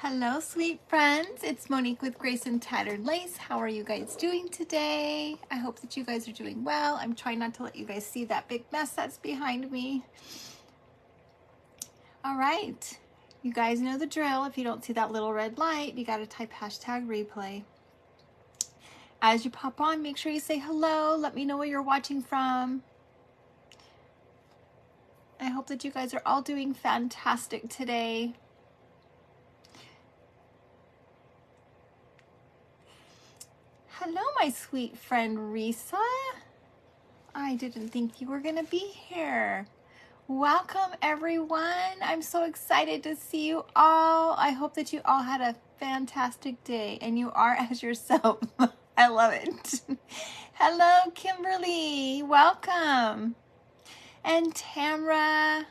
Hello, sweet friends. It's Monique with Grace and Tattered Lace. How are you guys doing today? I hope that you guys are doing well. I'm trying not to let you guys see that big mess that's behind me. All right. You guys know the drill. If you don't see that little red light, you got to type #replay. As you pop on, make sure you say hello. Let me know where you're watching from. I hope that you guys are all doing fantastic today. Hello, my sweet friend Risa. I didn't think you were going to be here. Welcome, everyone. I'm so excited to see you all. I hope that you all had a fantastic day and you are as yourself. I love it. Hello, Kimberly. Welcome. And Tamra.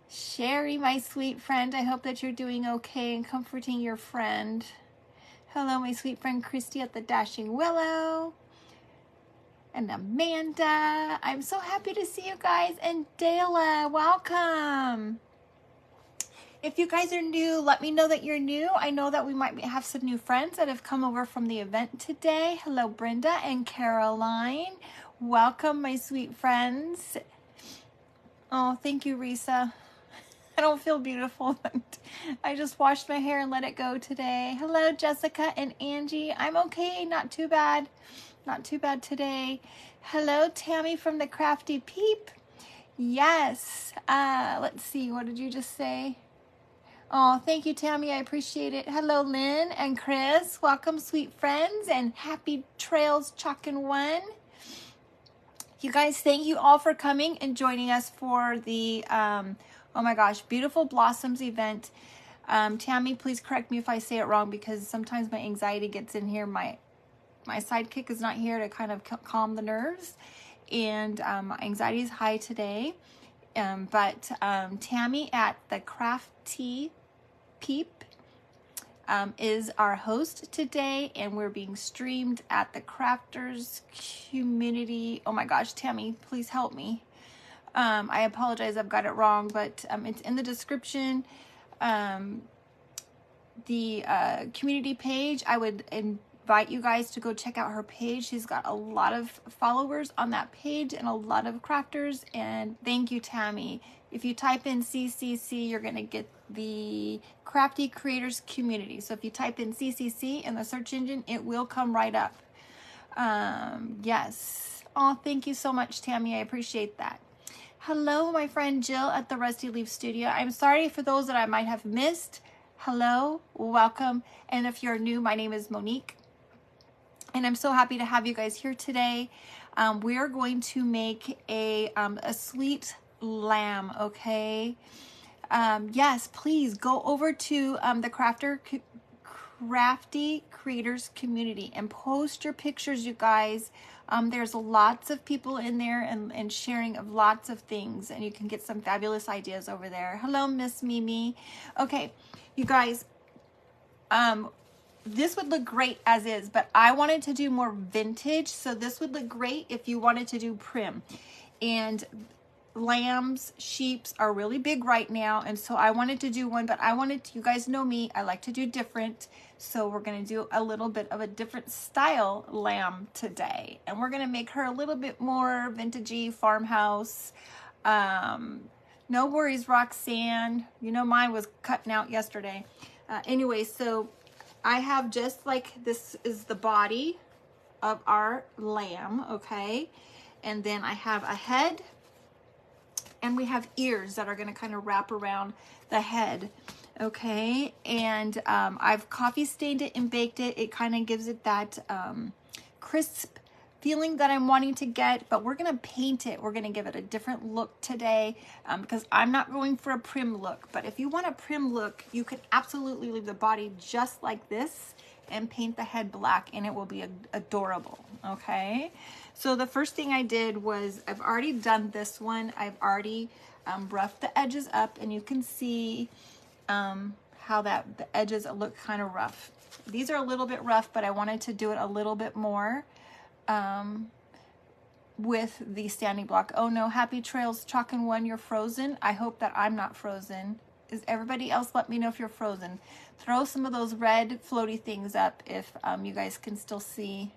Sherry, my sweet friend. I hope that you're doing okay and comforting your friend. Hello, my sweet friend Kristy at the Dashing Willow. And Amanda. I'm so happy to see you guys. And Dayla, welcome. If you guys are new, let me know that you're new. I know that we might have some new friends that have come over from the event today. Hello, Brenda and Caroline. Welcome, my sweet friends. Oh, thank you, Risa. I don't feel beautiful. I just washed my hair and let it go today. Hello, Jessica and Angie. I'm okay. Not too bad. Not too bad today. Hello, Tammy from the Crafty Peep. Yes. Let's see. What did you just say? Oh, thank you, Tammy. I appreciate it. Hello, Lynn and Chris. Welcome, sweet friends, and happy trails, Chalkin' One. You guys, thank you all for coming and joining us for the oh my gosh, Beautiful Blossoms event. Tammy, please correct me if I say it wrong because sometimes my anxiety gets in here. My sidekick is not here to kind of calm the nerves, and my anxiety is high today. But Tammy at the craf-T peep is our host today, and we're being streamed at the Crafters community. Oh my gosh, Tammy, please help me. I apologize, I've got it wrong, but it's in the description. The community page, I would invite you guys to go check out her page. She's got a lot of followers on that page and a lot of crafters. And thank you, Tammy. If you type in CCC, you're going to get the Crafty Creators Community. So if you type in CCC in the search engine, it will come right up. Yes. Oh, thank you so much, Tammy. I appreciate that. Hello, my friend Jill at the Rusty Leaf Studio. I'm sorry for those that I might have missed. Hello, welcome. And if you're new, my name is Monique. And I'm so happy to have you guys here today. We are going to make a sweet lamb, okay? Yes, please go over to the Crafty Creators Community and post your pictures, you guys. There's lots of people in there and sharing of lots of things, and you can get some fabulous ideas over there. Hello, Miss Mimi. Okay, you guys, this would look great as is, but I wanted to do more vintage, so this would look great if you wanted to do prim. And lambs, sheeps are really big right now, and so I wanted to do one, but I wanted to, you guys know me, I like to do different, so we're going to do a little bit of a different style lamb today, and we're going to make her a little bit more vintagey, farmhouse. No worries, Roxanne, you know mine was cutting out yesterday. Anyway, so I have just like, this is the body of our lamb, okay, and then I have a head, and we have ears that are going to kind of wrap around the head, okay? And I've coffee stained it and baked it. It kind of gives it that crisp feeling that I'm wanting to get, but we're going to paint it. We're going to give it a different look today because I'm not going for a prim look. But if you want a prim look, you can absolutely leave the body just like this and paint the head black, and it will be adorable, okay? So the first thing I did was, I've already done this one. I've already roughed the edges up, and you can see how the edges look kind of rough. These are a little bit rough, but I wanted to do it a little bit more with the standing block. Oh no, happy trails, Chalkin' One, you're frozen. I hope that I'm not frozen. Is everybody else, let me know if you're frozen. Throw some of those red floaty things up if you guys can still see.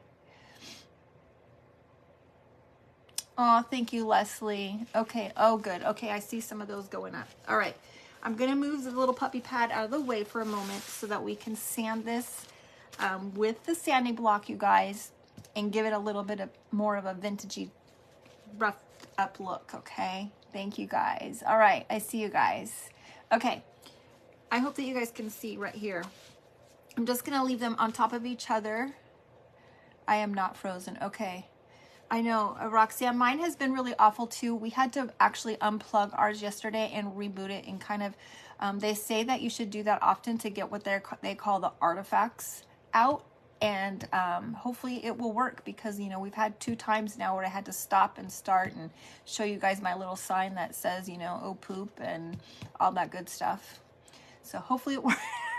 Oh, thank you, Leslie. Okay, oh good. Okay, I see some of those going up. All right, I'm gonna move the little puppy pad out of the way for a moment so that we can sand this with the sanding block, you guys, and give it a little bit of more of a vintagey, roughed up look, okay? Thank you, guys. All right, I see you guys. Okay, I hope that you guys can see right here. I'm just gonna leave them on top of each other. I am not frozen, okay. I know, Roxanne, mine has been really awful too. We had to actually unplug ours yesterday and reboot it and kind of, they say that you should do that often to get what they call the artifacts out. And hopefully it will work because, you know, we've had 2 times now where I had to stop and start and show you guys my little sign that says, you know, oh poop and all that good stuff. So hopefully it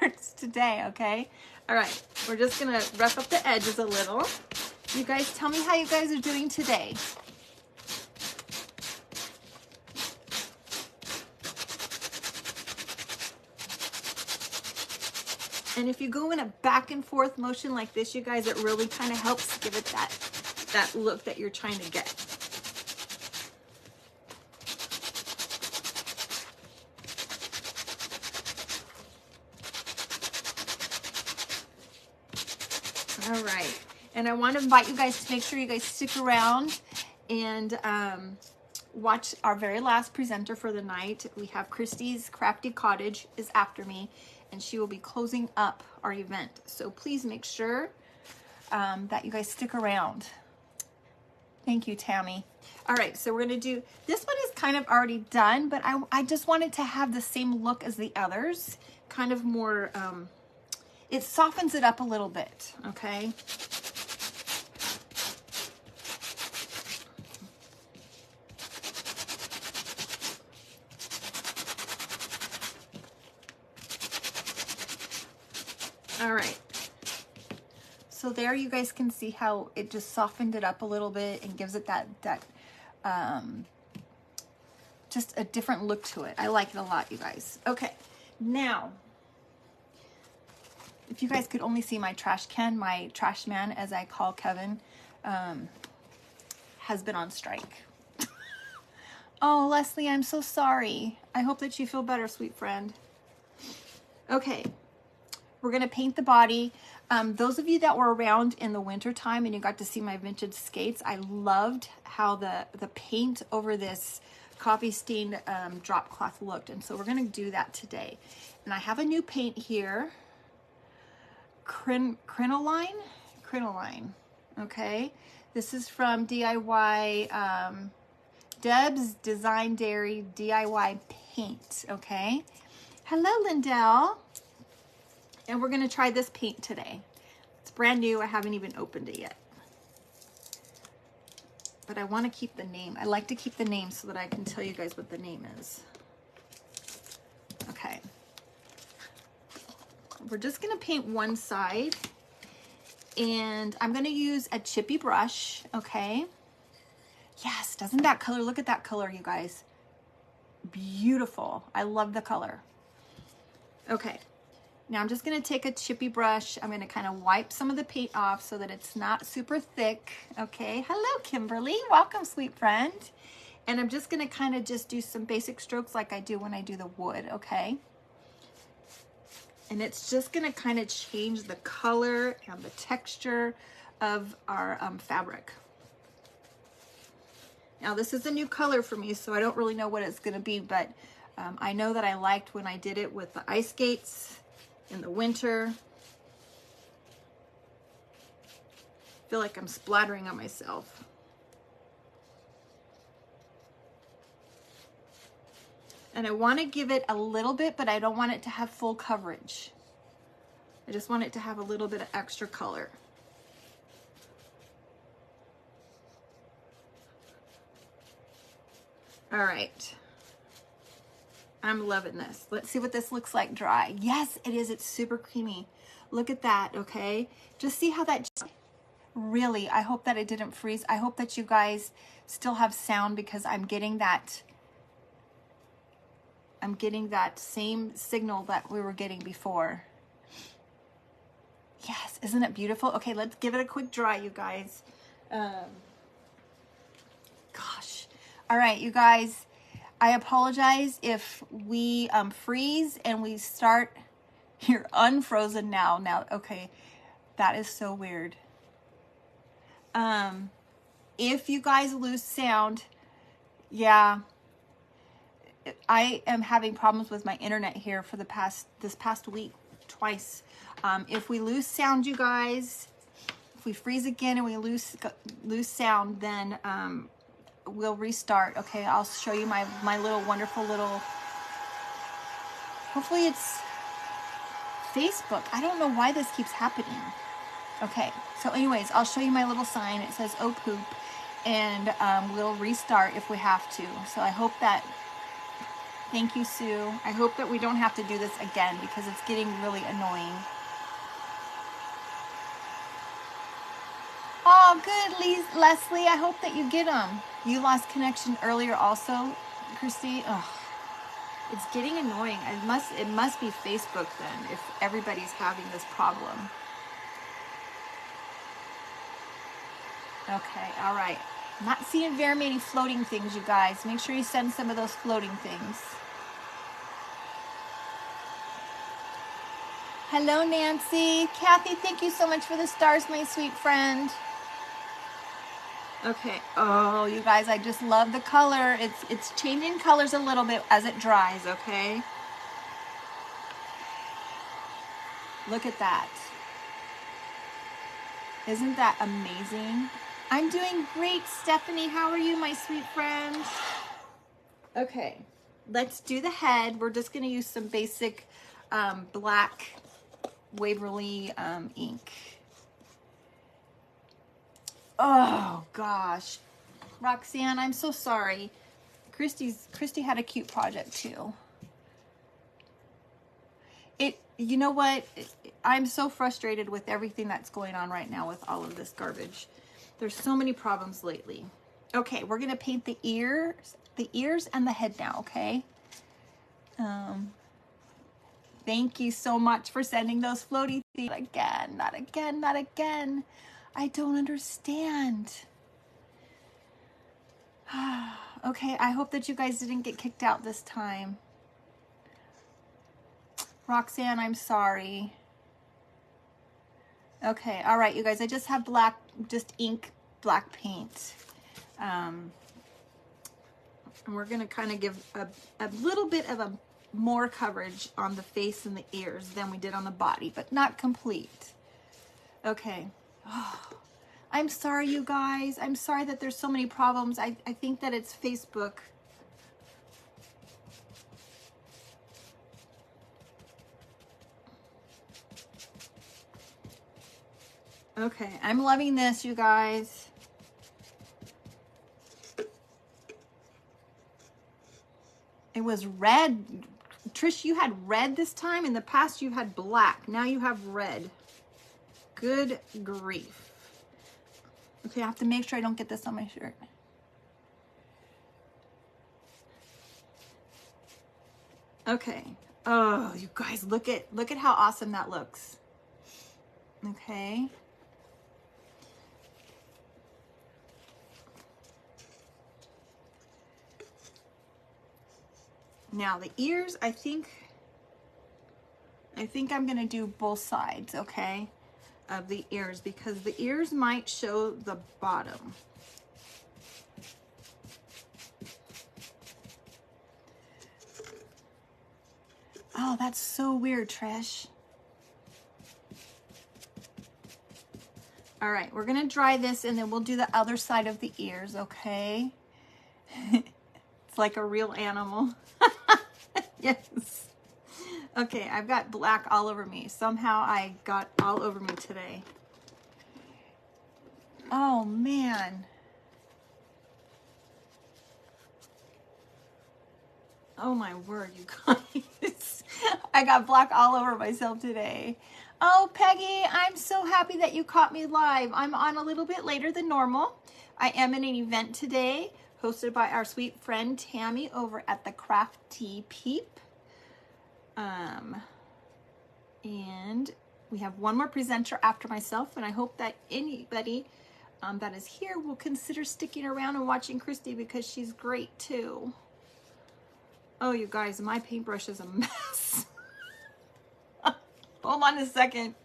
works today, okay? All right, we're just gonna rough up the edges a little. You guys tell me how you guys are doing today. And if you go in a back and forth motion like this, you guys, it really kind of helps give it that look that you're trying to get. All right. And I want to invite you guys to make sure you guys stick around and watch our very last presenter for the night. We have Kristy's Crafty Cottage is after me, and she will be closing up our event. So please make sure that you guys stick around. Thank you, Tammy. All right, so we're gonna do, this one is kind of already done, but I just wanted to have the same look as the others, kind of more, it softens it up a little bit, okay? All right, so there you guys can see how it just softened it up a little bit and gives it that just a different look to it. I like it a lot, you guys. Okay, now, if you guys could only see my trash can, my trash man, as I call Kevin, has been on strike. Oh, Leslie, I'm so sorry. I hope that you feel better, sweet friend. Okay. We're going to paint the body. Those of you that were around in the winter time and you got to see my vintage skates, I loved how the paint over this coffee stained drop cloth looked. And so we're going to do that today. And I have a new paint here. Crinoline. Okay. This is from DIY, Deb's Design Dairy DIY Paint. Okay. Hello, Lindell. And we're gonna try this paint today. It's brand new, I haven't even opened it yet. But I wanna keep the name. I like to keep the name so that I can tell you guys what the name is. Okay. We're just gonna paint one side. And I'm gonna use a chippy brush, okay? Yes, doesn't that color, look at that color, you guys. Beautiful, I love the color. Okay. Now I'm just going to take a chippy brush. I'm going to kind of wipe some of the paint off so that it's not super thick. Okay. Hello, Kimberly. Welcome, sweet friend. And I'm just going to kind of just do some basic strokes like I do when I do the wood. Okay. And it's just going to kind of change the color and the texture of our fabric. Now this is a new color for me, so I don't really know what it's going to be, but I know that I liked when I did it with the ice skates in the winter. I feel like I'm splattering on myself. And I want to give it a little bit, but I don't want it to have full coverage. I just want it to have a little bit of extra color. All right. I'm loving this. Let's see what this looks like dry. Yes, it is. It's super creamy. Look at that, okay? Just see how that, really, I hope that it didn't freeze. I hope that you guys still have sound because I'm getting that I'm getting that same signal that we were getting before. Yes, isn't it beautiful? Okay, let's give it a quick dry, you guys. Gosh. All right, you guys, I apologize if we freeze and we start. You're unfrozen now. Now, okay, that is so weird. If you guys lose sound, yeah, I am having problems with my internet here for this past week, twice. If we lose sound, you guys, if we freeze again and we lose sound, then we'll restart. Okay, I'll show you my little wonderful little. Hopefully it's Facebook. I don't know why this keeps happening. Okay, so anyways, I'll show you my little sign. It says "Oh poop," and we'll restart if we have to. So I hope that. Thank you, Sue. I hope that we don't have to do this again because it's getting really annoying. Oh, good, Leslie. I hope that you get them. You lost connection earlier also, Kristy. Oh, it's getting annoying. It must be Facebook then if everybody's having this problem. Okay, all right. I'm not seeing very many floating things, you guys. Make sure you send some of those floating things. Hello, Nancy. Kathy, thank you so much for the stars, my sweet friend. Okay. Oh, you guys, I just love the color. It's changing colors a little bit as it dries, okay? Look at that. Isn't that amazing? I'm doing great, Stephanie. How are you, my sweet friend? Okay, let's do the head. We're just going to use some basic black Waverly ink. Oh, gosh. Roxanne, I'm so sorry. Kristy had a cute project, too. You know what? I'm so frustrated with everything that's going on right now with all of this garbage. There's so many problems lately. Okay, we're gonna paint the ears and the head now, okay? Thank you so much for sending those floaty things. Not again, not again, not again. I don't understand. Okay, I hope that you guys didn't get kicked out this time. Roxanne, I'm sorry. Okay, all right, you guys, I just have just ink, black paint. And we're gonna kind of give a little bit of a more coverage on the face and the ears than we did on the body, but not complete. Okay. Oh, I'm sorry, you guys. I'm sorry that there's so many problems. I think that it's Facebook. Okay, I'm loving this, you guys. It was red. Trish, you had red this time. In the past, you had black. Now you have red. Good grief. Okay, I have to make sure I don't get this on my shirt. Okay. Oh, you guys, look at how awesome that looks. Okay. Now the ears, I think I'm gonna do both sides, okay, of the ears, because the ears might show the bottom. Oh, that's so weird, Trish. All right, we're gonna dry this and then we'll do the other side of the ears, okay? It's like a real animal. Yes. Okay, I've got black all over me. Somehow I got all over me today. Oh, man. Oh, my word, you guys. I got black all over myself today. Oh, Peggy, I'm so happy that you caught me live. I'm on a little bit later than normal. I am in an event today hosted by our sweet friend Tammy over at the Crafty Peep. And we have one more presenter after myself, and I hope that anybody that is here will consider sticking around and watching Kristy because she's great too. Oh, you guys, my paintbrush is a mess. Hold on a second.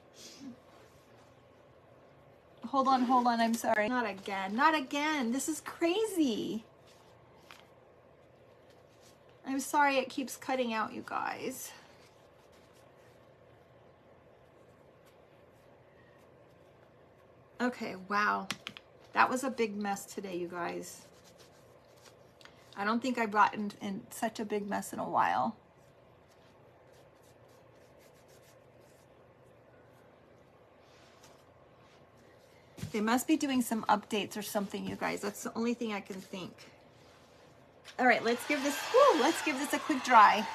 Hold on, I'm sorry. Not again, not again. This is crazy. I'm sorry it keeps cutting out, you guys. Okay, wow. That was a big mess today, you guys. I don't think I've gotten in such a big mess in a while. They must be doing some updates or something, you guys. That's the only thing I can think. All right, let's give this a quick dry.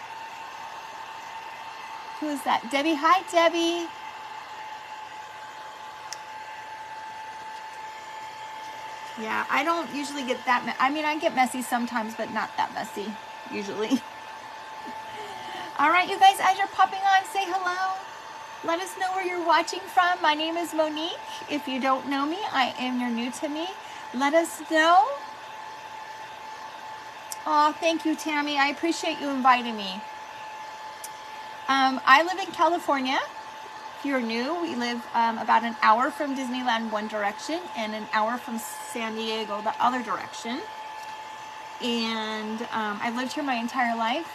Who is that? Debbie. Hi, Debbie. Yeah, I don't usually get that I mean, I get messy sometimes, but not that messy, usually. All right, you guys, as you're popping on, say hello. Let us know where you're watching from. My name is Monique. If you don't know me, you're new to me. Let us know. Oh, thank you, Tammy. I appreciate you inviting me. I live in California. If you're new, we live about an hour from Disneyland one direction and an hour from San Diego the other direction. And I've lived here my entire life.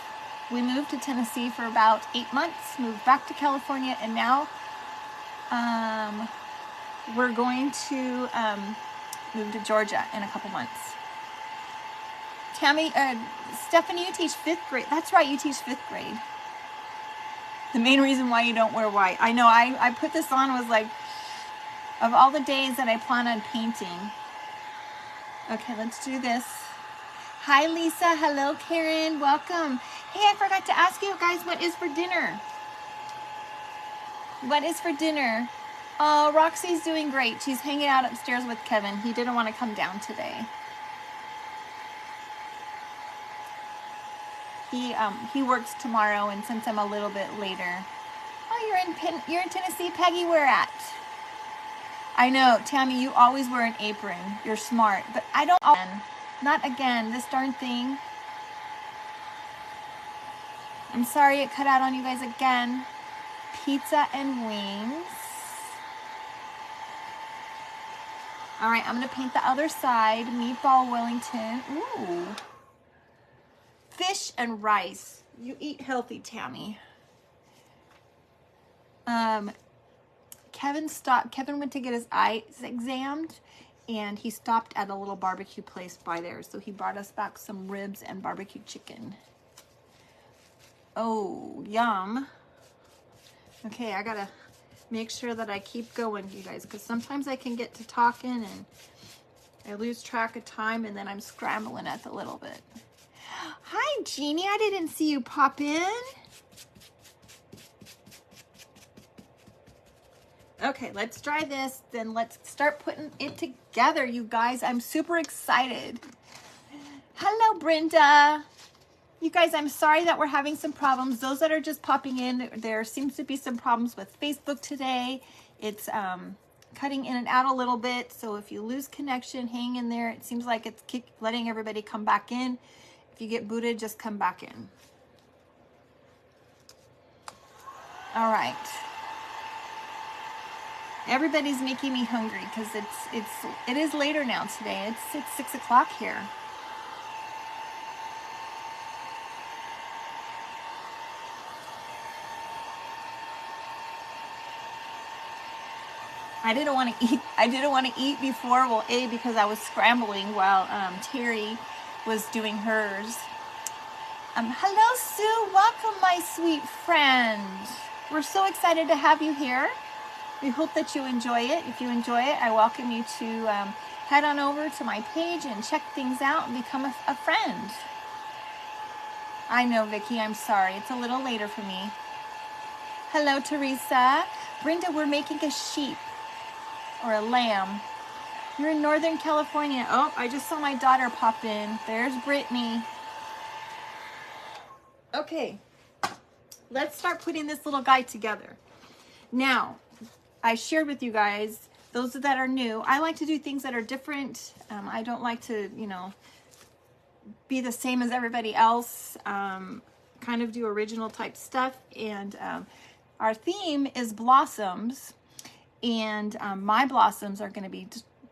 We moved to Tennessee for about 8 months, moved back to California, and now we're going to move to Georgia in a couple months. Tammy, Stephanie, you teach 5th grade. That's right, you teach 5th grade. The main reason why you don't wear white. I know, I put this on, was like, of all the days that I plan on painting. Okay, let's do this. Hi, Lisa. Hello, Karen. Welcome. Hey, I forgot to ask you guys, what is for dinner? What is for dinner? Oh, Roxy's doing great. She's hanging out upstairs with Kevin. He didn't want to come down today. He works tomorrow, and since I'm a little bit later. Oh, you're in Tennessee, Peggy. Where at? I know, Tammy. You always wear an apron. You're smart, but I don't. Not again. This darn thing. I'm sorry it cut out on you guys again. Pizza and wings. All right, I'm gonna paint the other side. Meatball Wellington. Ooh. Fish and rice. You eat healthy, Tammy. Kevin went to get his eyes examined, and he stopped at a little barbecue place by there. So he brought us back some ribs and barbecue chicken. Oh, yum. Okay, I gotta make sure that I keep going, you guys, because sometimes I can get to talking and I lose track of time, and then I'm scrambling at the little bit. Hi, Jeannie. I didn't see you pop in. Okay, let's try this. Then let's start putting it together, you guys. I'm super excited. Hello, Brenda. You guys, I'm sorry that we're having some problems. Those that are just popping in, there seems to be some problems with Facebook today. It's cutting in and out a little bit. So if you lose connection, hang in there. It seems like it's letting everybody come back in. If you get booted, just come back in. All right. Everybody's making me hungry because it is later now today. It's 6 o'clock here. I didn't want to eat before. Well, A, because I was scrambling while Terry was doing hers. Hello, Sue. Welcome, my sweet friend. We're so excited to have you here. We hope that you enjoy it. If you enjoy it, I welcome you to head on over to my page and check things out and become a friend. I know, Vicki. I'm sorry. It's a little later for me. Hello, Teresa. Brenda, we're making a sheep or a lamb. You're in Northern California. Oh, I just saw my daughter pop in. There's Brittany. Okay, let's start putting this little guy together. Now, I shared with you guys, those that are new, I like to do things that are different. I don't like to, you know, be the same as everybody else. Kind of do original type stuff. And our theme is blossoms. And my blossoms are going to be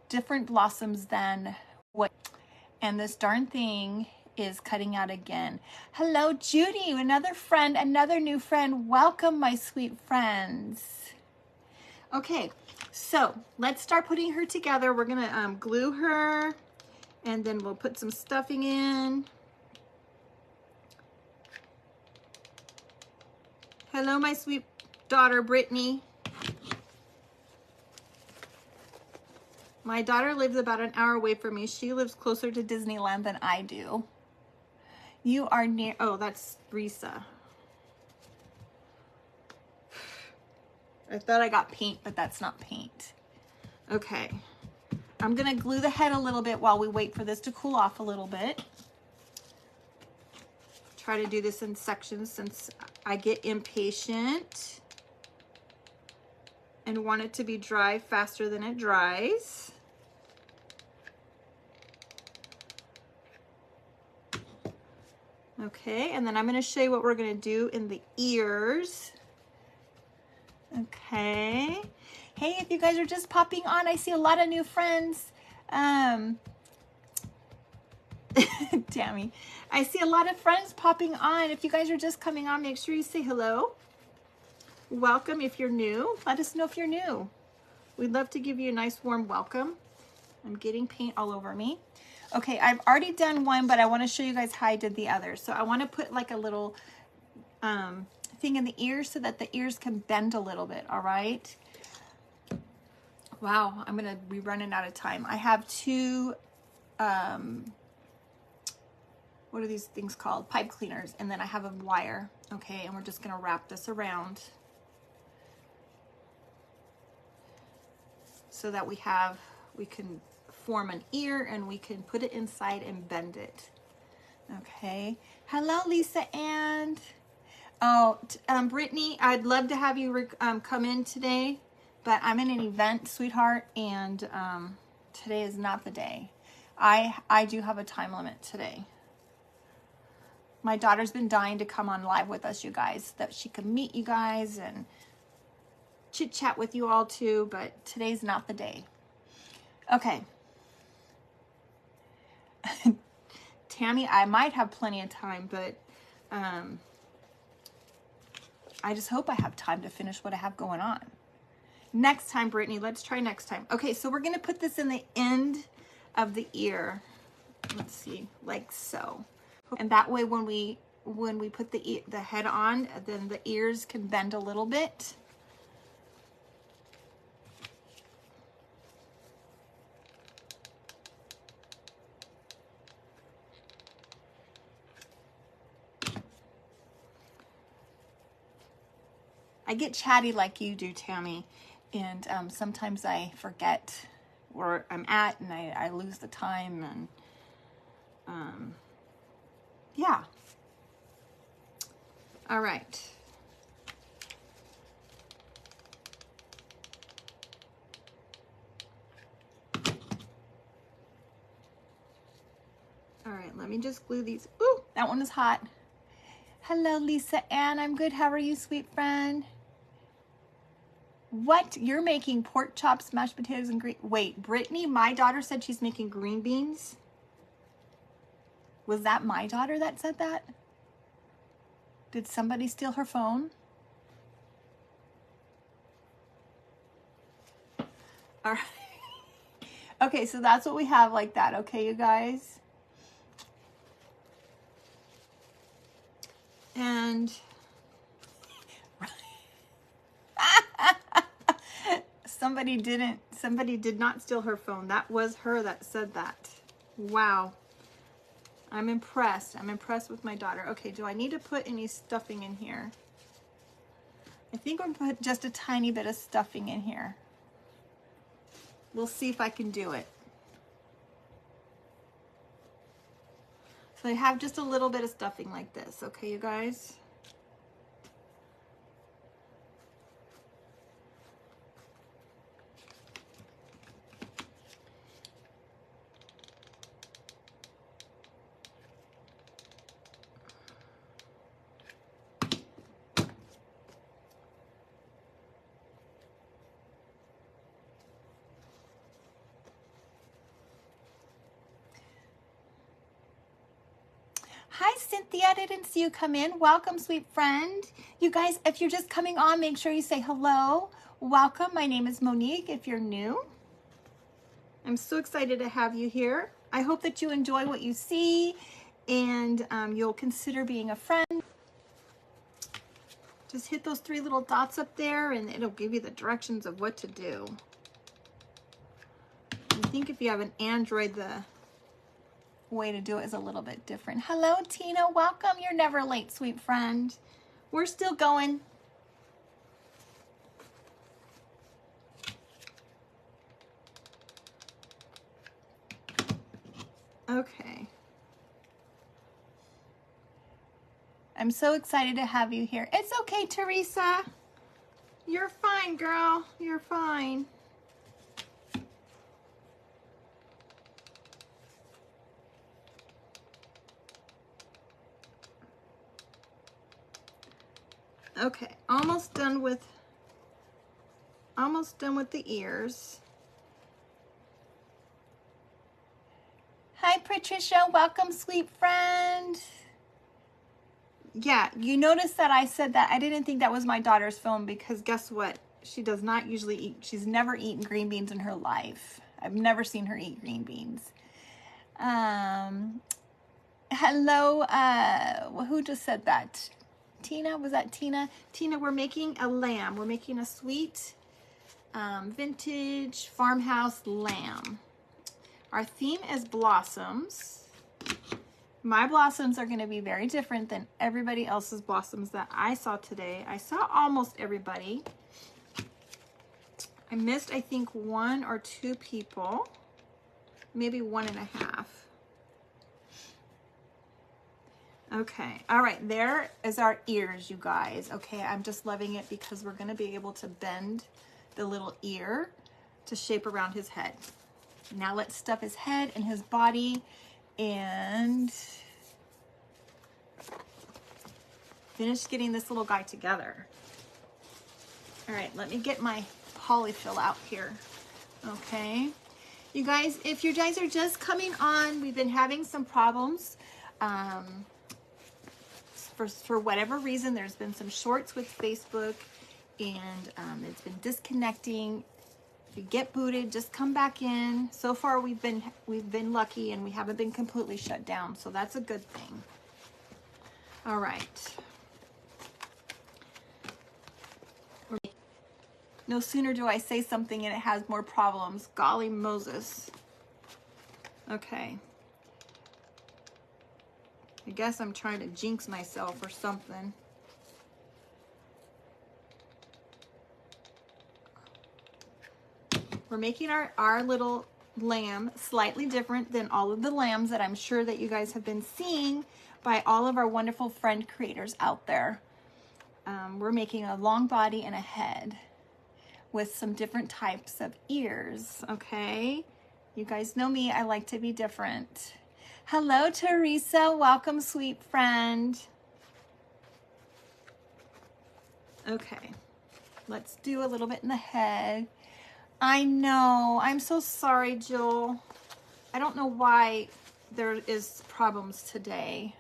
different blossoms than what. And this darn thing is cutting out again. Hello, Judy, another friend, another new friend. Welcome, my sweet friends. Okay, so let's start putting her together. We're going to glue her, and then we'll put some stuffing in. Hello, my sweet daughter, Brittany. My daughter lives about an hour away from me. She lives closer to Disneyland than I do. You are near, oh, that's Risa. I thought I got paint, but that's not paint. Okay. I'm gonna glue the head a little bit while we wait for this to cool off a little bit. Try to do this in sections since I get impatient and want it to be dry faster than it dries. Okay, and then I'm gonna show you what we're gonna do in the ears. Okay. Hey, if you guys are just popping on, I see a lot of new friends. Tammy, I see a lot of friends popping on. If you guys are just coming on, make sure you say hello. Welcome if you're new. Let us know if you're new. We'd love to give you a nice warm welcome. I'm getting paint all over me. Okay, I've already done one, but I want to show you guys how I did the other. So I want to put like a little thing in the ears so that the ears can bend a little bit, all right? Wow, I'm gonna be running out of time. I have two, what are these things called? Pipe cleaners, and then I have a wire, okay? And we're just gonna wrap this around so that we can form an ear and we can put it inside and bend it, okay? Hello, Lisa Ann. Oh, Brittany, I'd love to have you come in today, but I'm in an event, sweetheart, and today is not the day. I do have a time limit today. My daughter's been dying to come on live with us, you guys, that she could meet you guys and chit chat with you all too, but today's not the day. Okay. Tammy, I might have plenty of time, but I just hope I have time to finish what I have going on. Next time, Brittany, let's try next time. Okay, so we're gonna put this in the end of the ear. Let's see, like so. And that way when we put the head on, then the ears can bend a little bit. I get chatty like you do, Tammy, and sometimes I forget where I'm at and I lose the time, and yeah. All right. All right, let me just glue these. Ooh, that one is hot. Hello, Lisa Ann. I'm good. How are you, sweet friend? What? You're making pork chops, mashed potatoes, and green... Wait, Brittany, my daughter said she's making green beans. Was that my daughter that said that? Did somebody steal her phone? All right. Okay, so that's what we have like that. Okay, you guys? And... somebody did not steal her phone. That was her that said that. Wow. I'm impressed. I'm impressed with my daughter. Okay, do I need to put any stuffing in here? I think I'm gonna put just a tiny bit of stuffing in here. We'll see if I can do it. So I have just a little bit of stuffing like this, okay, you guys? Hi, Cynthia. I didn't see you come in. Welcome, sweet friend. You guys, if you're just coming on, make sure you say hello. Welcome. My name is Monique if you're new. I'm so excited to have you here. I hope that you enjoy what you see and you'll consider being a friend. Just hit those 3 little dots up there and it'll give you the directions of what to do. I think if you have an Android, the way to do it is a little bit different. Hello, Tina. Welcome. You're never late, sweet friend. We're still going. Okay. I'm so excited to have you here. It's okay, Teresa. You're fine, girl. You're fine. Okay, almost done with the ears. Hi, Patricia. Welcome, sweet friend. Yeah, you noticed that I said that. I didn't think that was my daughter's phone because guess what? She does not usually eat. She's never eaten green beans in her life. I've never seen her eat green beans. Hello, who just said that? Tina, was that Tina? Tina, we're making a lamb. We're making a sweet vintage farmhouse lamb. Our theme is blossoms. My blossoms are going to be very different than everybody else's blossoms that I saw today. I saw almost everybody. I missed, I think, 1 or 2 people. Maybe 1.5. Okay, all right, there is our ears, you guys. Okay, I'm just loving it because we're gonna be able to bend the little ear to shape around his head. Now let's stuff his head and his body and finish getting this little guy together. All right, let me get my polyfill out here, okay? You guys, if you guys are just coming on, we've been having some problems. For whatever reason, there's been some shorts with Facebook and it's been disconnecting. If you get booted, just come back in. So far, we've been lucky and we haven't been completely shut down, so that's a good thing. All right. No sooner do I say something and it has more problems. Golly Moses. Okay. I guess I'm trying to jinx myself or something. We're making our little lamb slightly different than all of the lambs that I'm sure that you guys have been seeing by all of our wonderful friend creators out there. We're making a long body and a head with some different types of ears, okay? You guys know me, I like to be different. Hello, Teresa. Welcome, sweet friend. Okay, let's do a little bit in the head. I know. I'm so sorry, Jill. I don't know why there is problems today.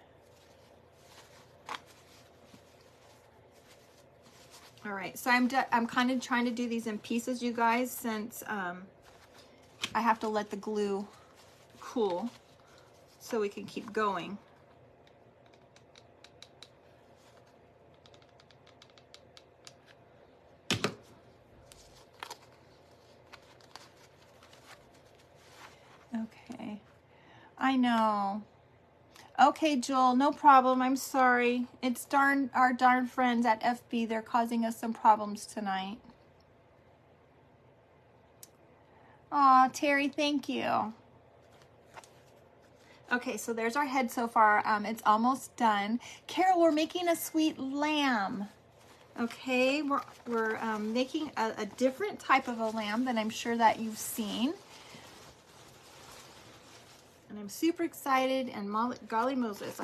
All right, so I'm kind of trying to do these in pieces, you guys, since I have to let the glue cool so we can keep going. Okay, I know. Okay, Joel, no problem. I'm sorry. It's our darn friends at FB. They're causing us some problems tonight. Aw, Terry, thank you. Okay, so there's our head so far. It's almost done. Carol, we're making a sweet lamb. Okay, we're making a different type of a lamb than I'm sure that you've seen. And I'm super excited, and golly Moses,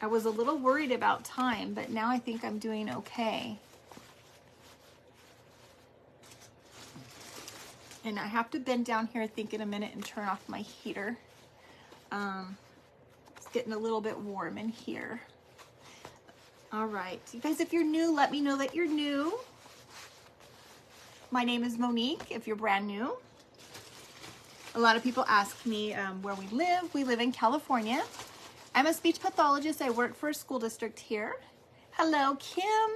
I was a little worried about time, but now I think I'm doing okay. And I have to bend down here, think in a minute, and turn off my heater. It's getting a little bit warm in here. All right, you guys, if you're new, let me know that you're new. My name is Monique, if you're brand new. A lot of people ask me where we live. We live in California. I'm a speech pathologist. I work for a school district here. Hello, Kim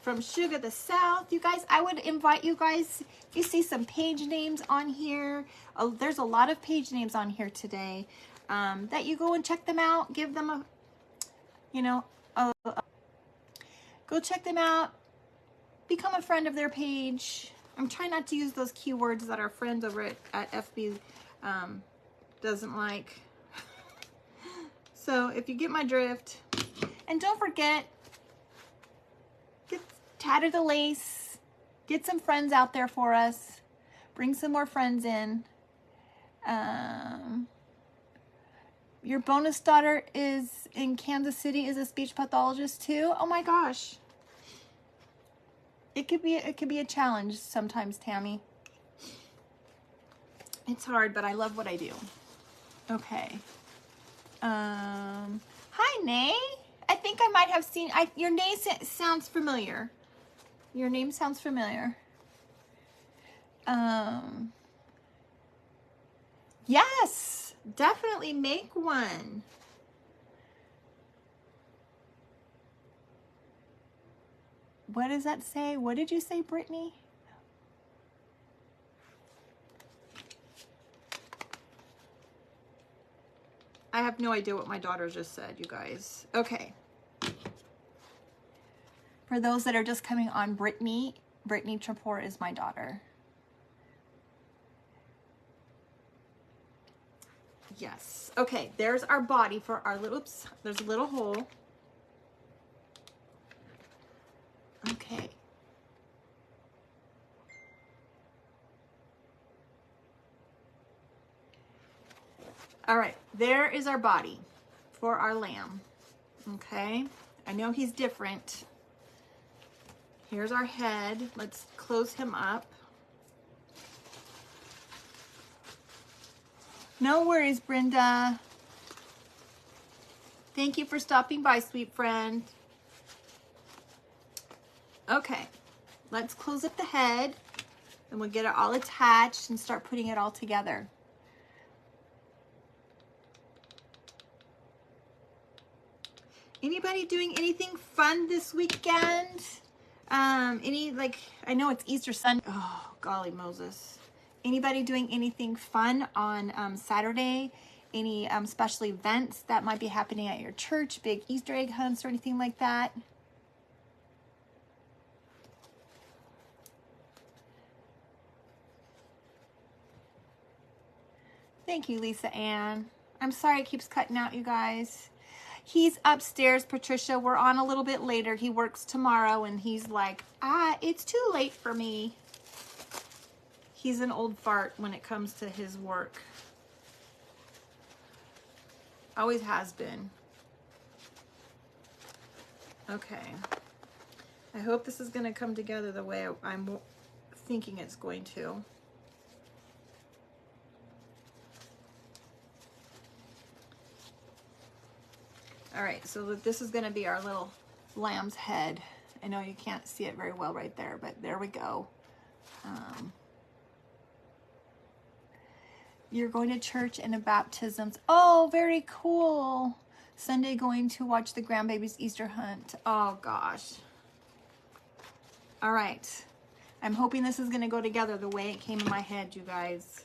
from Sugar the South. You guys, I would invite you guys, if you see some page names on here, there's a lot of page names on here today, that you go and check them out, give them a, go check them out, become a friend of their page. I'm trying not to use those keywords that our friend over at FB doesn't like. So if you get my drift, and don't forget, get Tatted the Lace, get some friends out there for us, bring some more friends in. Your bonus daughter is in Kansas City, is a speech pathologist too. Oh my gosh. It could be a challenge sometimes, Tammy. It's hard, but I love what I do. Okay. Hi, Nay. I think I might have seen, your name sounds familiar. Your name sounds familiar. Yes, definitely make one. What does that say? What did you say, Brittany? I have no idea what my daughter just said, you guys. Okay. For those that are just coming on, Brittany Trapor is my daughter. Yes. Okay, there's our body for our little, oops, there's a little hole. Okay. All right, there is our body for our lamb. Okay, I know he's different. Here's our head. Let's close him up. No worries, Brenda. Thank you for stopping by, sweet friend. Okay, let's close up the head, and we'll get it all attached and start putting it all together. Anybody doing anything fun this weekend? I know it's Easter Sunday. Oh, golly Moses. Anybody doing anything fun on Saturday? Any special events that might be happening at your church? Big Easter egg hunts or anything like that? Thank you, Lisa Ann. I'm sorry it keeps cutting out, you guys. He's upstairs, Patricia. We're on a little bit later. He works tomorrow, and he's like, it's too late for me. He's an old fart when it comes to his work. Always has been. Okay. I hope this is going to come together the way I'm thinking it's going to. All right, so this is going to be our little lamb's head. I know you can't see it very well right there, but there we go. You're going to church and a baptisms. Oh, very cool. Sunday going to watch the grandbaby's Easter hunt. Oh, gosh. All right. I'm hoping this is going to go together the way it came in my head, you guys.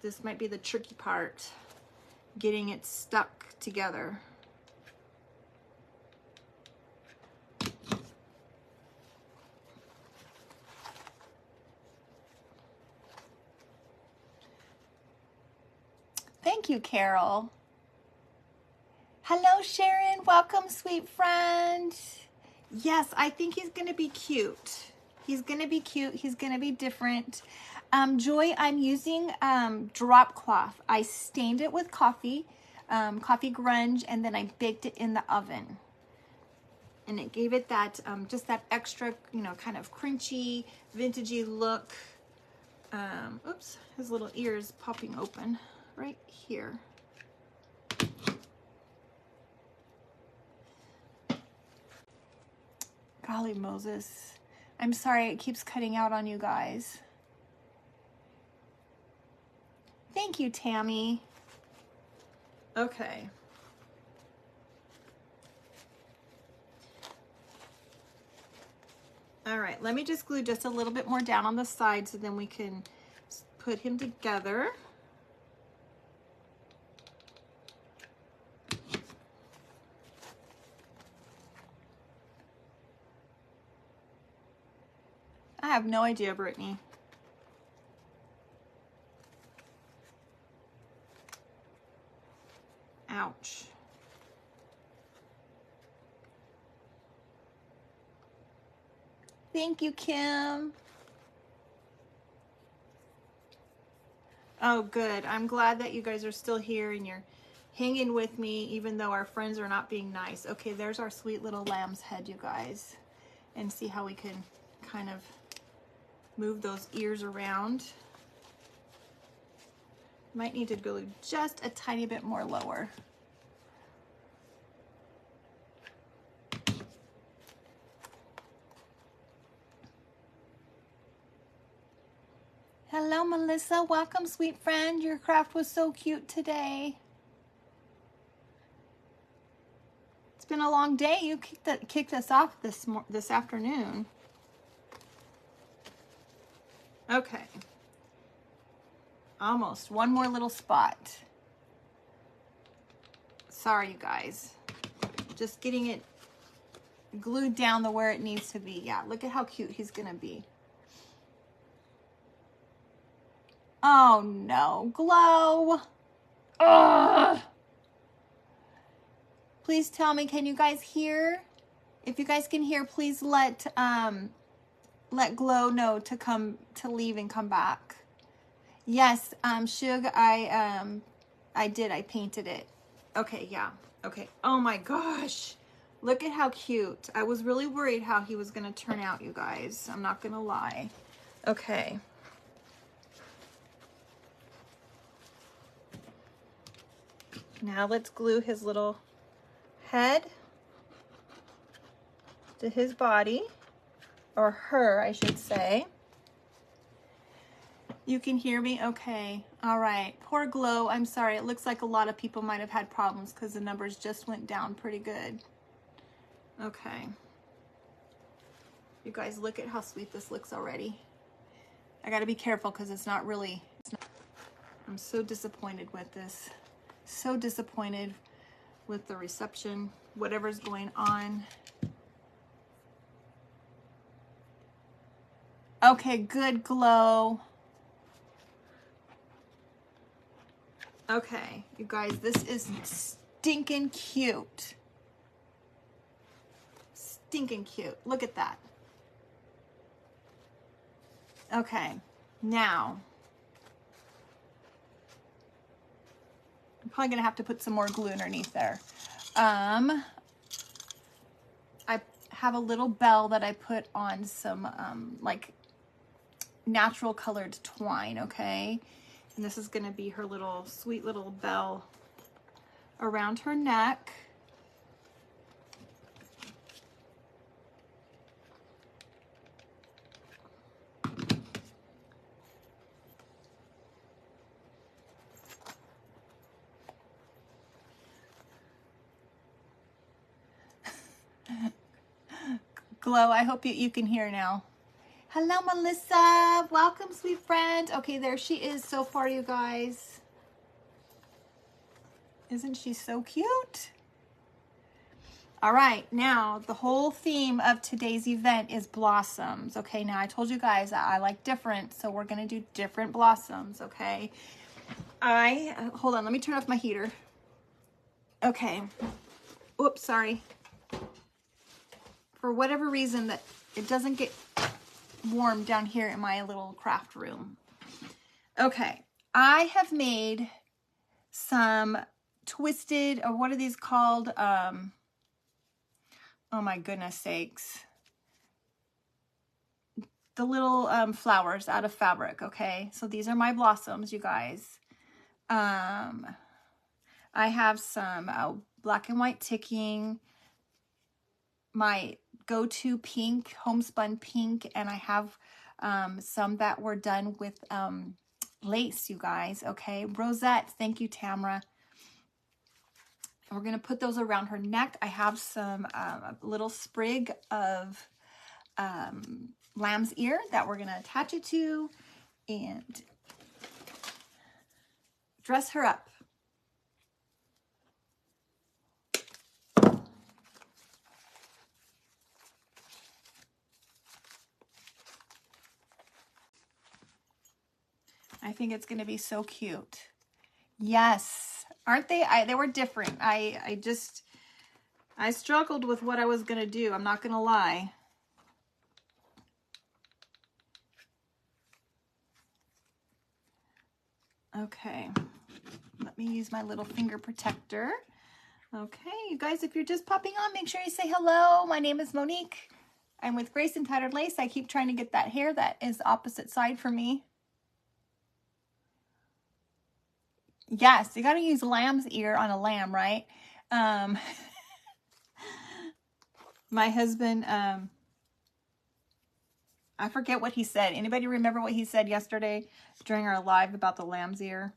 This might be the tricky part, getting it stuck together. you, Carol. Hello, Sharon. Welcome, sweet friend. Yes, I think he's going to be cute. He's going to be cute. He's going to be different. Joy, I'm using drop cloth. I stained it with coffee grunge, and then I baked it in the oven. And it gave it that, just that extra, you know, kind of crunchy, vintagey look. Oops, his little ears popping open right here. Golly Moses. I'm sorry it keeps cutting out on you guys. Thank you, Tammy. Okay. All right, let me just glue just a little bit more down on the side so then we can put him together. I have no idea, Brittany. Ouch. Thank you, Kim. Oh, good. I'm glad that you guys are still here and you're hanging with me, even though our friends are not being nice. Okay, there's our sweet little lamb's head, you guys. And see how we can kind of move those ears around. Might need to glue just a tiny bit more lower. Hello, Melissa. Welcome, sweet friend. Your craft was so cute today. It's been a long day. You kicked us off this afternoon. Okay. Almost. One more little spot. Sorry, you guys. Just getting it glued down to where it needs to be. Yeah, look at how cute he's going to be. Oh no, glow. Ugh. Please tell me, can you guys hear? If you guys can hear, please let glow know to leave and come back. Yes, Shug, I did. I painted it. Okay, yeah. Okay. Oh my gosh. Look at how cute. I was really worried how he was going to turn out, you guys. I'm not going to lie. Okay. Now let's glue his little head to his body, or her, I should say. You can hear me? Okay. All right. Poor Glow. I'm sorry. It looks like a lot of people might have had problems because the numbers just went down pretty good. Okay. You guys, look at how sweet this looks already. I got to be careful because it's not really... I'm so disappointed with this. So disappointed with the reception, whatever's going on. Okay, good, Glow. Okay, you guys, this is stinking cute. Stinking cute. Look at that. Okay, now I'm probably gonna have to put some more glue underneath there. I have a little bell that I put on some like natural colored twine, okay? And this is gonna be her little sweet little bell around her neck. Glow, I hope you can hear now. Hello, Melissa. Welcome, sweet friend. Okay, there she is so far, you guys. Isn't she so cute? All right, now the whole theme of today's event is blossoms. Okay, now I told you guys that I like different, so we're gonna do different blossoms, okay? hold on, let me turn off my heater. Okay. Oops, sorry. For whatever reason that it doesn't get warm down here in my little craft room. Okay, I have made some twisted, or what are these called? Oh my goodness sakes. The little flowers out of fabric, okay? So these are my blossoms, you guys. I have some black and white ticking, my go-to pink, homespun pink, and I have some that were done with lace, you guys, okay? Rosettes, thank you, Tamara. And we're gonna put those around her neck. I have some little sprig of lamb's ear that we're gonna attach it to and dress her up. I think it's gonna be so cute. Yes, aren't they? They were different. I struggled with what I was gonna do. I'm not gonna lie. Okay, let me use my little finger protector. Okay, you guys, if you're just popping on, make sure you say hello. My name is Monique. I'm with Grace and Tattered Lace. I keep trying to get that hair that is the opposite side for me. Yes, you got to use lamb's ear on a lamb, right? My husband, I forget what he said. Anybody remember what he said yesterday during our live about the lamb's ear?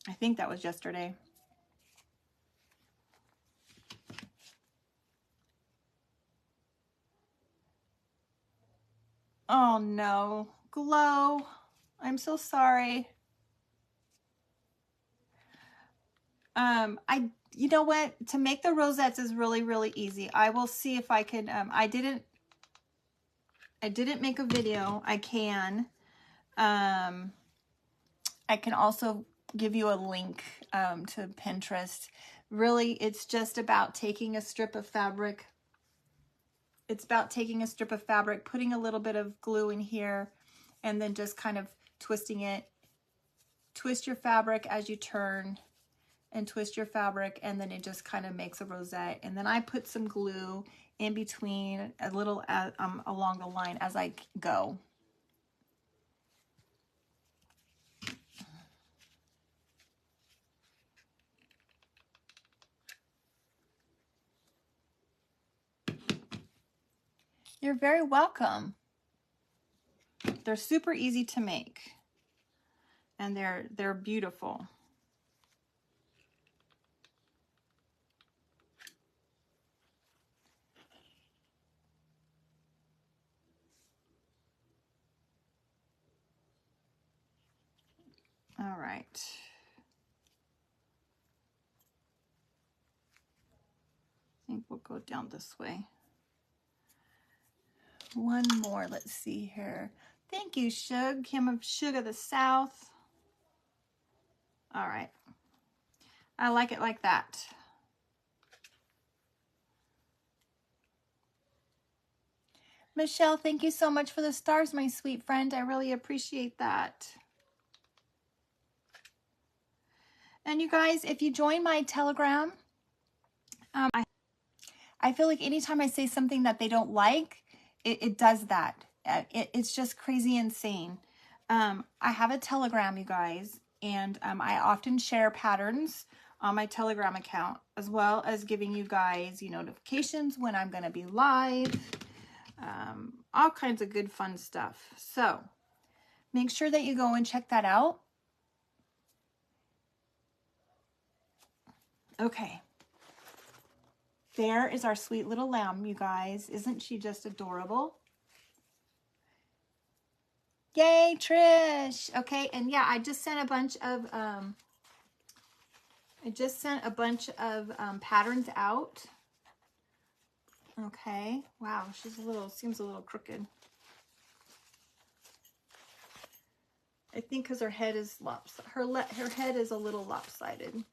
I think that was yesterday. Oh no, Glow. I'm so sorry. You know what? To make the rosettes is really, really easy. I will see if I can, I didn't make a video. I can also give you a link, to Pinterest. Really, it's just about taking a strip of fabric. It's about taking a strip of fabric, putting a little bit of glue in here, and then just kind of twisting it. Twist your fabric as you turn, and twist your fabric, and then it just kind of makes a rosette. And then I put some glue in between, a little along the line as I go. You're very welcome. They're super easy to make, and they're beautiful. All right. I think we'll go down this way. One more, let's see here. Thank you, Shug, Kim of Shug of the South. All right. I like it like that. Michelle, thank you so much for the stars, my sweet friend. I really appreciate that. And you guys, if you join my Telegram, I feel like anytime I say something that they don't like, it does that. It's just crazy insane. I have a Telegram, you guys, and I often share patterns on my Telegram account, as well as giving you guys notifications when I'm going to be live, all kinds of good fun stuff. So make sure that you go and check that out. Okay. There is our sweet little lamb, you guys. Isn't she just adorable? Yay, Trish. Okay, and yeah, I just sent a bunch of patterns out. Okay. Wow, seems a little crooked. I think because her head is her head is a little lopsided.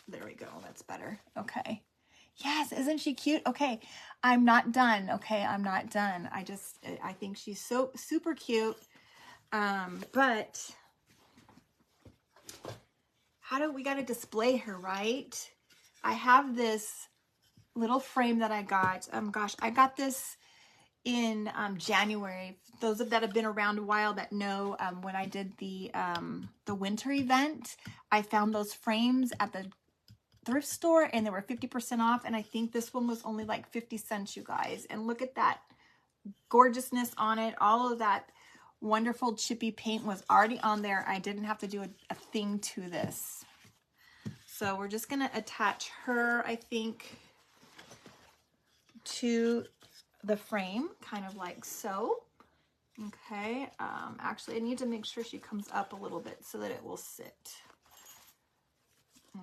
There we go. That's better. Okay. Yes, isn't she cute? Okay, I'm not done. Okay, I'm not done. I think she's so super cute. But we got to display her, right? I have this little frame that I got. Gosh, I got this in January. Those that have been around a while that know, when I did the winter event, I found those frames at the thrift store and they were 50% off, and I think this one was only like 50 cents, you guys. And look at that gorgeousness on it. All of that wonderful chippy paint was already on there. I didn't have to do a thing to this. So we're just gonna attach her, I think, to the frame, kind of like so. Okay, actually I need to make sure she comes up a little bit so that it will sit.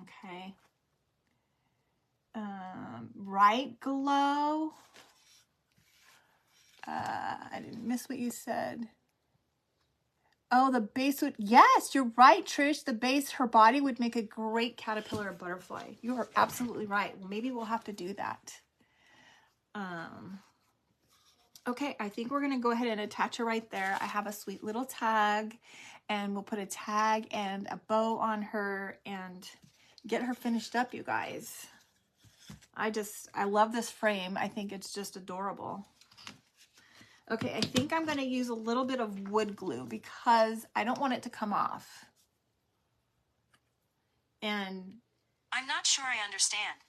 Okay. Right, Glow? I didn't miss what you said. Oh, the base would, yes, you're right, Trish. The base, her body would make a great caterpillar or butterfly. You are absolutely right. Well, maybe we'll have to do that. Okay, I think we're going to go ahead and attach her right there. I have a sweet little tag, and we'll put a tag and a bow on her and get her finished up, you guys. I love this frame. I think it's just adorable. Okay, I think I'm going to use a little bit of wood glue because I don't want it to come off. And I'm not sure I understand.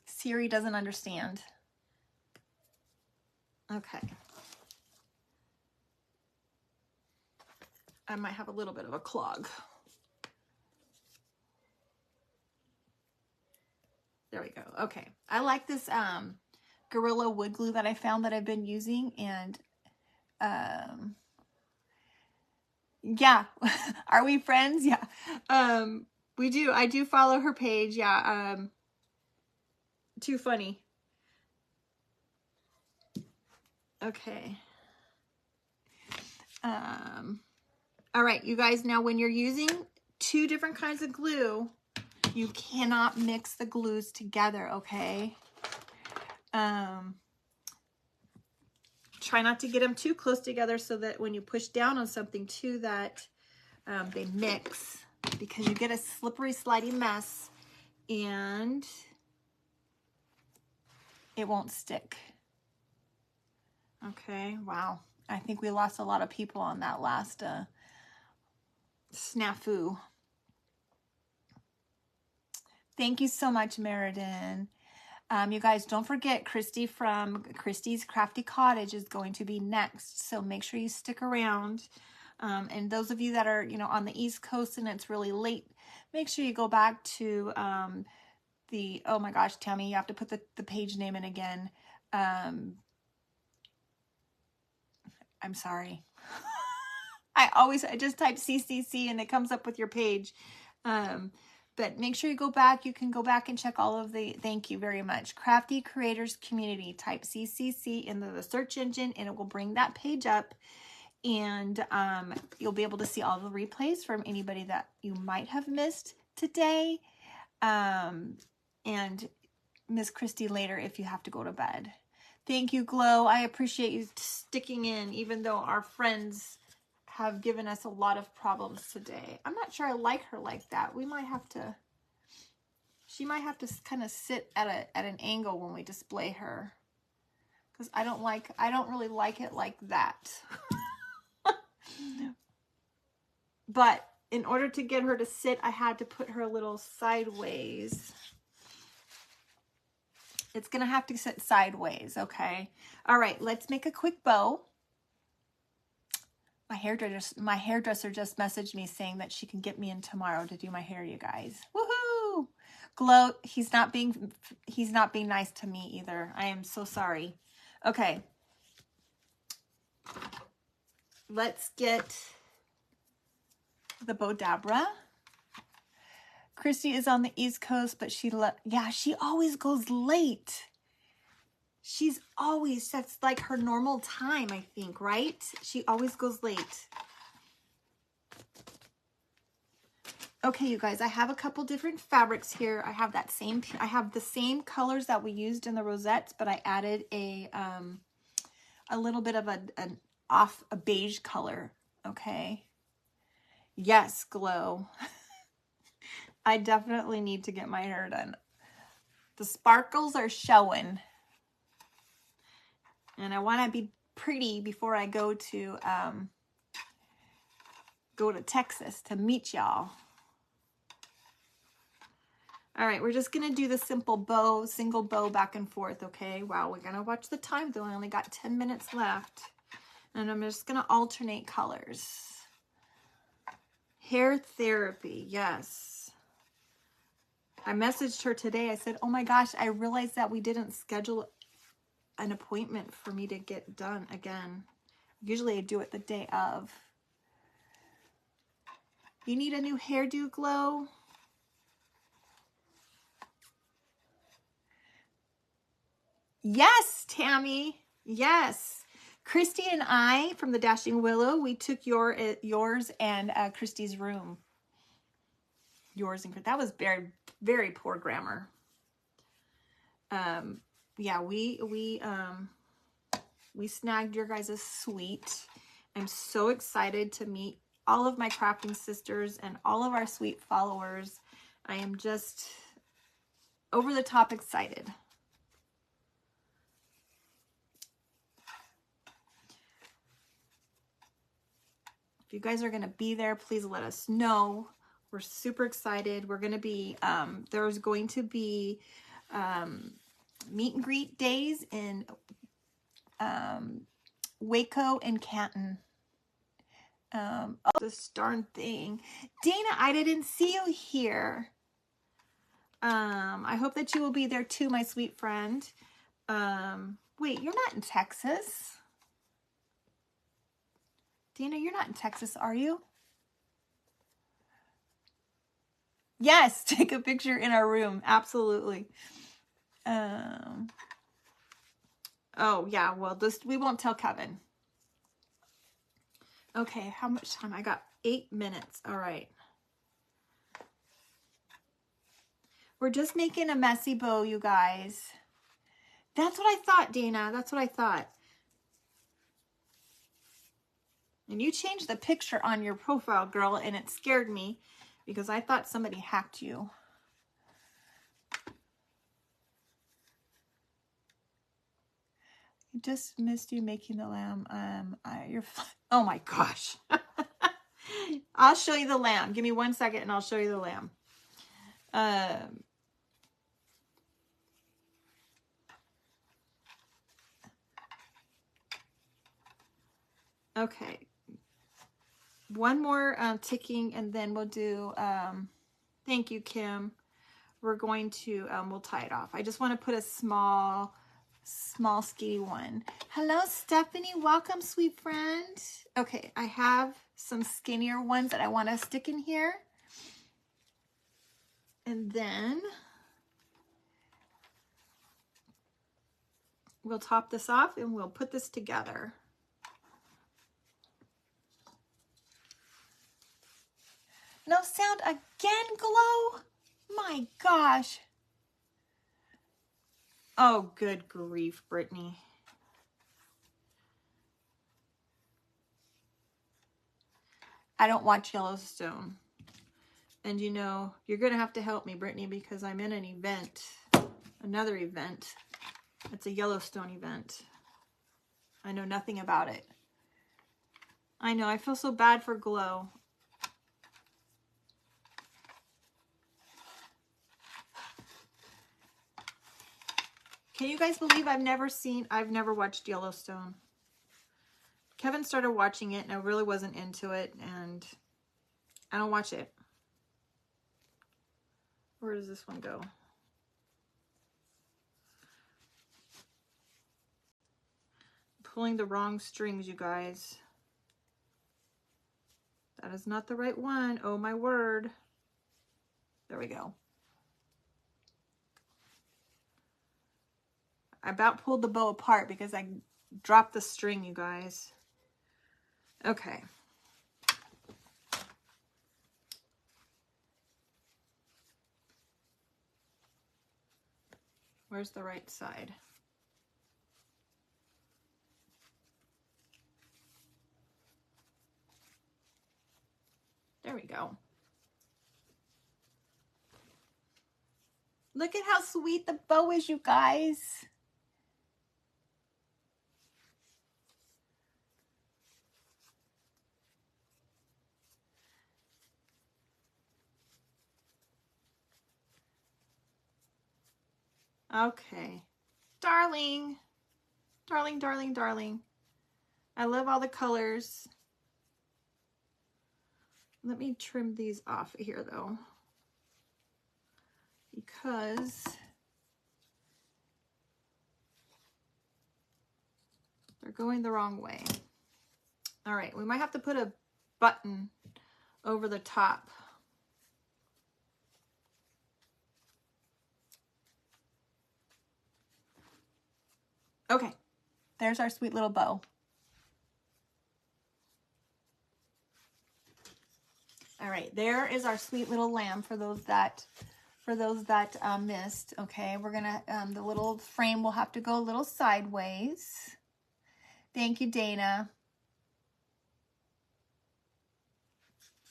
Siri doesn't understand. Okay. I might have a little bit of a clog. There we go. Okay. I like this Gorilla wood glue that I found that I've been using, and yeah. Are we friends? Yeah. We do. I do follow her page. Yeah. Too funny. Okay. All right, you guys, now when you're using two different kinds of glue, you cannot mix the glues together, okay? Try not to get them too close together so that when you push down on something too, that they mix, because you get a slippery, slidey mess and it won't stick. Okay, wow. I think we lost a lot of people on that last snafu. Thank you so much, Meriden. You guys, don't forget, Kristy from Kristy's Crafty Cottage is going to be next, so make sure you stick around. And those of you that are, you know, on the East Coast and it's really late, make sure you go back to oh my gosh, Tammy, you have to put the page name in again. I'm sorry. I just type CCC and it comes up with your page. But make sure you go back. You can go back and check all of the, thank you very much. Crafty Creators Community. Type CCC in the search engine and it will bring that page up. And you'll be able to see all the replays from anybody that you might have missed today. And Miss Kristy later if you have to go to bed. Thank you, Glow. I appreciate you sticking in, even though our friends have given us a lot of problems today. I'm not sure I like her like that. We might have to, she might have to kind of sit at an angle when we display her. Because I don't really like it like that. But in order to get her to sit, I had to put her a little sideways. It's going to have to sit sideways, okay? All right, let's make a quick bow. My hairdresser just messaged me saying that she can get me in tomorrow to do my hair, you guys. Woohoo! Glow, he's not being nice to me either. I am so sorry. Okay. Let's get the Bodabra. Kristy is on the East Coast, but she always goes late. She's always, that's like her normal time, I think, right? She always goes late. Okay, you guys, I have a couple different fabrics here. I have the same colors that we used in the rosettes, but I added a little bit of a beige color, okay? Yes, glow. I definitely need to get my hair done. The sparkles are showing. And I want to be pretty before I go to Texas to meet y'all. All right, we're just going to do the simple bow, single bow back and forth, okay? Wow, we're going to watch the time, though. I only got 10 minutes left. And I'm just going to alternate colors. Hair therapy, yes. I messaged her today. I said, oh my gosh, I realized that we didn't schedule an appointment for me to get done again. Usually I do it the day of. You need a new hairdo, Glow? Yes, Tammy. Yes. Kristy and I from the Dashing Willow, we took yours and Kristy's room. Yours and that was very, very poor grammar. Yeah, we snagged your guys' suite. I'm so excited to meet all of my crafting sisters and all of our sweet followers. I am just over the top excited. If you guys are going to be there, please let us know. We're super excited. We're going to be, there's going to be meet and greet days in Waco and Canton. Oh, this darn thing. Dana, I didn't see you here. I hope that you will be there too, my sweet friend. Wait, you're not in Texas. Dana, you're not in Texas, are you? Yes, take a picture in our room. Absolutely. Oh, yeah, well, we won't tell Kevin. Okay, how much time? I got 8 minutes. All right. We're just making a messy bow, you guys. That's what I thought, Dana. That's what I thought. And you changed the picture on your profile, girl, and it scared me because I thought somebody hacked you. I just missed you making the lamb. Oh my gosh. I'll show you the lamb. Give me 1 second and I'll show you the lamb. Okay. One more ticking and then we'll do, thank you, Kim. We're going to, we'll tie it off. I just want to put a small skinny one. Hello, Stephanie. Welcome, sweet friend. Okay, I have some skinnier ones that I want to stick in here. And then we'll top this off and we'll put this together. No sound again, Glow? My gosh. Oh, good grief, Brittany. I don't watch Yellowstone. And you know, you're going to have to help me, Brittany, because I'm in an event, another event. It's a Yellowstone event. I know nothing about it. I know, I feel so bad for Glow. Can you guys believe I've never watched Yellowstone? Kevin started watching it and I really wasn't into it and I don't watch it. Where does this one go? Pulling the wrong strings, you guys. That is not the right one. Oh my word. There we go. I about pulled the bow apart because I dropped the string, you guys. Okay. Where's the right side? There we go. Look at how sweet the bow is, you guys. Okay. Darling. Darling, darling, darling. I love all the colors. Let me trim these off here though, because they're going the wrong way. All right, we might have to put a button over the top. Okay, there's our sweet little bow. All right, there is our sweet little lamb for those that missed. Okay, we're gonna the little frame will have to go a little sideways. Thank you, Dana.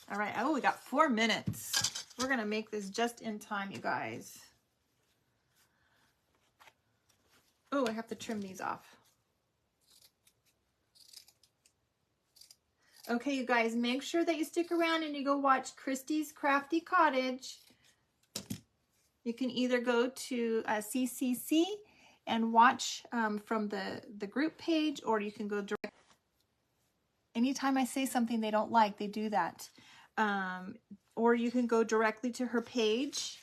All right, oh, we got 4 minutes. We're gonna make this just in time, you guys. Oh, I have to trim these off. Okay, you guys, make sure that you stick around and you go watch Kristy's Crafty Cottage. You can either go to CCC and watch from the group page, or you can go direct. Anytime I say something they don't like, they do that. Or you can go directly to her page,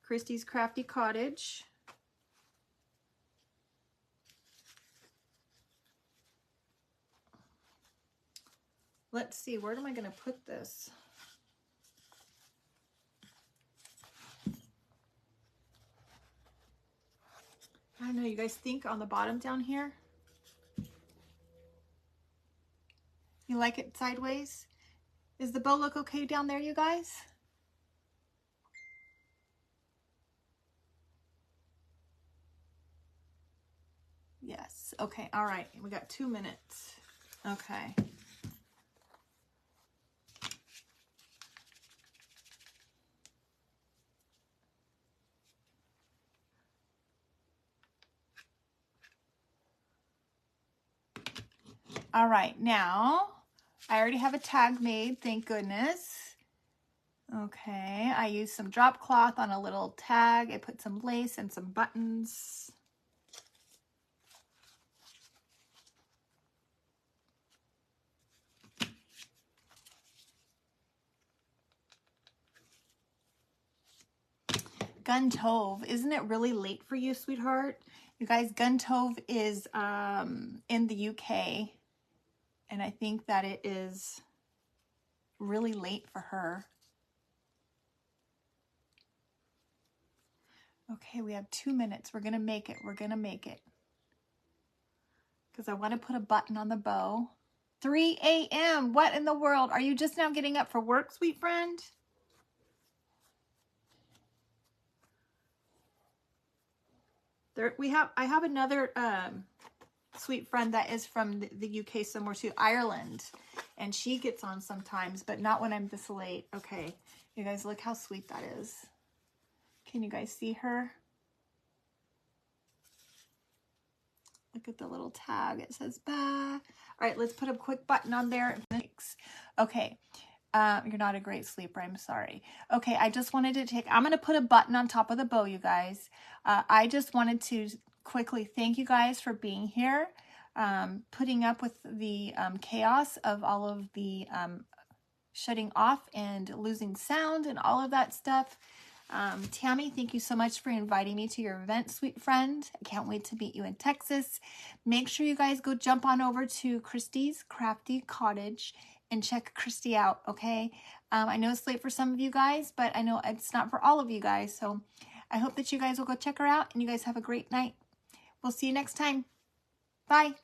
Kristy's Crafty Cottage. Let's see, where am I going to put this? I don't know, you guys think on the bottom down here? You like it sideways? Does the bow look okay down there, you guys? Yes, okay, all right, we got 2 minutes. Okay. All right, now I already have a tag made, thank goodness. Okay, I used some drop cloth on a little tag. I put some lace and some buttons. Gun Tove, isn't it really late for you, sweetheart? You guys, Gun Tove is in the UK, and I think that it is really late for her. Okay, we have 2 minutes. We're gonna make it. We're gonna make it. Because I want to put a button on the bow. 3 a.m. What in the world? Are you just now getting up for work, sweet friend? I have another sweet friend that is from the UK somewhere too, Ireland, and she gets on sometimes, but not when I'm this late. Okay, you guys, look how sweet that is. Can you guys see her? Look at the little tag. It says bye. All right, let's put a quick button on there. Okay. You're not a great sleeper. I'm sorry. Okay, I just wanted to I'm going to put a button on top of the bow, you guys. I just wanted to quickly thank you guys for being here, putting up with the chaos of all of the shutting off and losing sound and all of that stuff. Tammy, thank you so much for inviting me to your event, sweet friend. I can't wait to meet you in Texas. Make sure you guys go jump on over to Kristy's Crafty Cottage and check Kristy out, okay? I know it's late for some of you guys, but I know it's not for all of you guys, so I hope that you guys will go check her out, and you guys have a great night. We'll see you next time. Bye.